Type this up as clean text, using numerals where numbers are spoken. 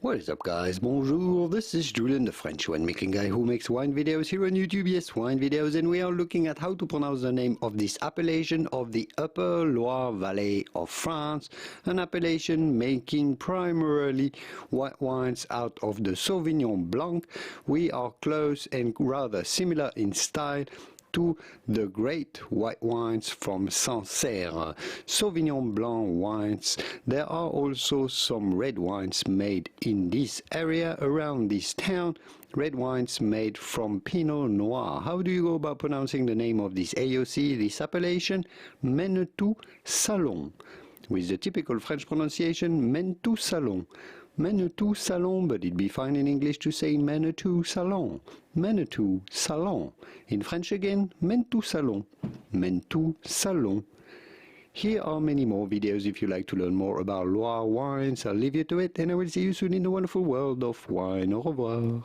What is up guys, bonjour, this is Julien, the French winemaking guy who makes wine videos here on YouTube, yes, wine videos, and we are looking at how to pronounce the name of this appellation of the Upper Loire Valley of France, an appellation making primarily white wines out of the Sauvignon Blanc. We are close and rather similar in style to the great white wines from Sancerre, Sauvignon Blanc wines. There are also some red wines made in this area around this town, red wines made from Pinot Noir. How do you go about pronouncing the name of this AOC, this appellation? Menetou Salon, with the typical French pronunciation Menetou Salon. Menetou Salon, but it'd be fine in English to say Menetou Salon. Menetou Salon. In French again, Menetou Salon. Menetou Salon. Here are many more videos if you like to learn more about Loire wines. I'll leave you to it, and I will see you soon in the wonderful world of wine. Au revoir.